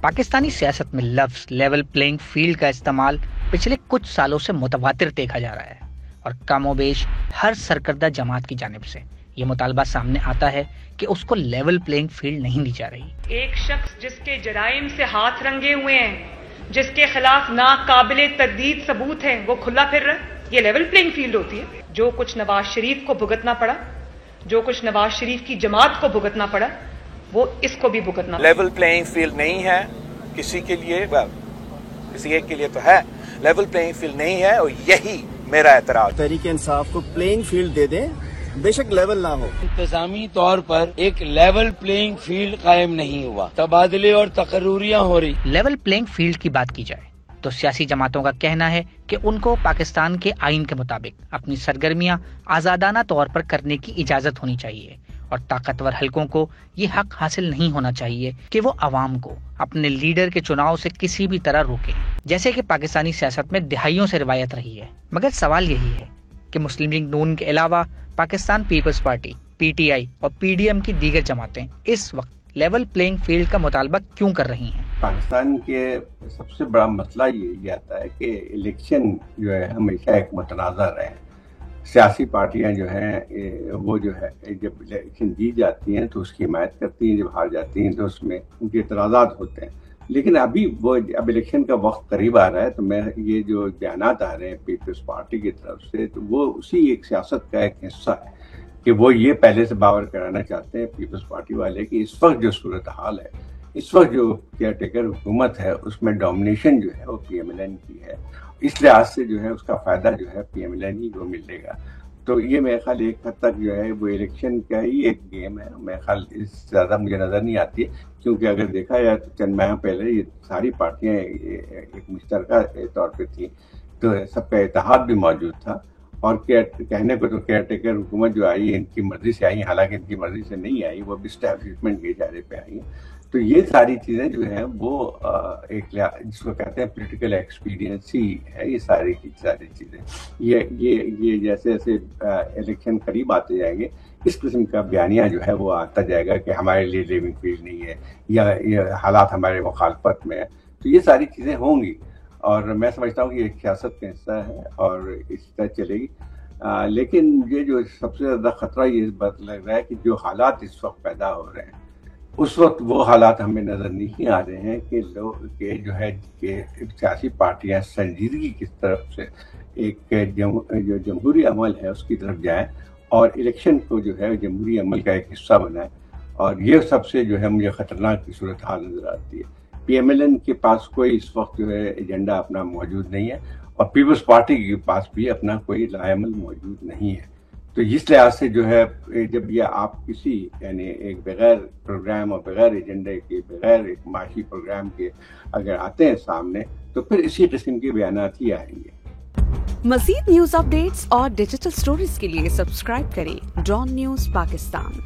پاکستانی سیاست میں لفظ لیول پلینگ فیلڈ کا استعمال پچھلے کچھ سالوں سے متواتر دیکھا جا رہا ہے اور کم و بیش ہر سرکردہ جماعت کی جانب سے یہ مطالبہ سامنے آتا ہے کہ اس کو لیول پلینگ فیلڈ نہیں دی جا رہی۔ ایک شخص جس کے جرائم سے ہاتھ رنگے ہوئے ہیں، جس کے خلاف ناقابل تردید ثبوت ہیں، وہ کھلا پھر رہا ہے، یہ لیول پلینگ فیلڈ ہوتی ہے؟ جو کچھ نواز شریف کو بھگتنا پڑا، جو کچھ نواز شریف کی جماعت کو بھگتنا پڑا، وہ اس کو بھی بھگتنا پڑا۔ لیول پلینگ فیلڈ نہیں ہے کسی کے لیے، کسی ایک کے لیے تو ہے، لیول پلینگ فیلڈ نہیں ہے، اور یہی میرا اعتراض۔ تحریک انصاف کو پلینگ فیلڈ دے دیں، بے شک لیول نہ ہو۔ انتظامی طور پر ایک لیول پلینگ فیلڈ قائم نہیں ہوا، تبادلے اور تقرریاں ہو رہی۔ لیول پلینگ فیلڈ کی بات کی جائے تو سیاسی جماعتوں کا کہنا ہے کہ ان کو پاکستان کے آئین کے مطابق اپنی سرگرمیاں آزادانہ طور پر کرنے کی اجازت ہونی چاہیے، اور طاقتور حلقوں کو یہ حق حاصل نہیں ہونا چاہیے کہ وہ عوام کو اپنے لیڈر کے چناؤ سے کسی بھی طرح روکیں، جیسے کہ پاکستانی سیاست میں دہائیوں سے روایت رہی ہے۔ مگر سوال یہی ہے کہ مسلم لیگ نون کے علاوہ Pakistan Peoples Party, P T I اور پی ڈی ایم کی دیگر جماعتیں اس وقت لیول پلینگ فیلڈ کا مطالبہ کیوں کر رہی ہیں؟ پاکستان کے سب سے بڑا مسئلہ یہ آتا ہے کہ الیکشن جو ہے ہمیشہ ایک متنازع رہے ہیں۔ سیاسی پارٹیاں جو ہیں وہ جو ہے جب الیکشن جیت جاتی ہیں تو اس کی حمایت کرتی ہیں، جب ہار جاتی ہیں تو اس میں ان کے اعتراضات ہوتے ہیں۔ لیکن اب الیکشن کا وقت قریب آ رہا ہے، تو میں یہ جو بیانات آ رہے ہیں پیپلز پارٹی کی طرف سے، تو وہ اسی ایک سیاست کا ایک حصہ ہے کہ وہ یہ پہلے سے باور کرانا چاہتے ہیں پیپلز پارٹی والے کہ اس وقت جو صورتحال ہے، اس وقت جو کیئر ٹیکر حکومت ہے، اس میں ڈومینیشن جو ہے وہ پی ایم ایل این کی ہے، اس لحاظ سے جو ہے اس کا فائدہ جو ہے پی ایم ایل این ہی کو ملے گا۔ تو یہ میرے خیال ایک حد تک جو ہے وہ الیکشن کا ہی ایک گیم ہے، میرے خیال اس سے زیادہ مجھے نظر نہیں آتی ہے، کیونکہ اگر دیکھا جائے تو چند ماہ پہلے یہ ساری پارٹیاں ایک مشترکہ طور پہ تھیں، تو سب کا اتحاد بھی موجود تھا، اور کہنے کو تو کیئر ٹیکر حکومت جو آئی ان کی مرضی سے آئی، حالانکہ ان کی مرضی سے نہیں آئی، وہ اسٹیبلشمنٹ کے اشارے پہ آئی ہیں۔ تو یہ ساری چیزیں جو ہیں وہ ایک جس کو کہتے ہیں پولیٹیکل ایکسپیرینس ہی ہے، یہ ساری کی ساری چیزیں۔ یہ جیسے جیسے الیکشن قریب آتے جائیں گے، اس قسم کا بیانیہ جو ہے وہ آتا جائے گا کہ ہمارے لیے لیونگ فیلڈ نہیں ہے، یا یہ حالات ہمارے مخالفت میں ہے، تو یہ ساری چیزیں ہوں گی، اور میں سمجھتا ہوں کہ یہ سیاست کا حصہ ہے اور اسی طرح چلے گی۔ لیکن مجھے جو سب سے زیادہ خطرہ یہ بات لگ رہا ہے کہ جو حالات اس وقت پیدا ہو رہے ہیں، اس وقت وہ حالات ہمیں نظر نہیں آ رہے ہیں کہ لوگ کہ جو ہے کہ سیاسی پارٹیاں سنجیدگی کی طرف سے ایک جو جمہوری عمل ہے اس کی طرف جائیں، اور الیکشن کو جو ہے جمہوری عمل کا ایک حصہ بنائیں، اور یہ سب سے جو ہے مجھے خطرناک کی صورتحال نظر آتی ہے۔ پی ایم ایل این کے پاس کوئی اس وقت جو ہے ایجنڈا اپنا موجود نہیں ہے، اور پیپلز پارٹی کے پاس بھی اپنا کوئی لائحہ موجود نہیں ہے۔ تو اس لحاظ سے جو ہے جب یہ آپ کسی یعنی ایک بغیر پروگرام اور بغیر ایجنڈے کے، بغیر ایک معاشی پروگرام کے اگر آتے ہیں سامنے، تو پھر اسی قسم کے بیانات ہی آئیں گے۔ مزید نیوز اپ ڈیٹس اور ڈیجیٹل سٹوریز کے لیے سبسکرائب کریں ڈان نیوز پاکستان۔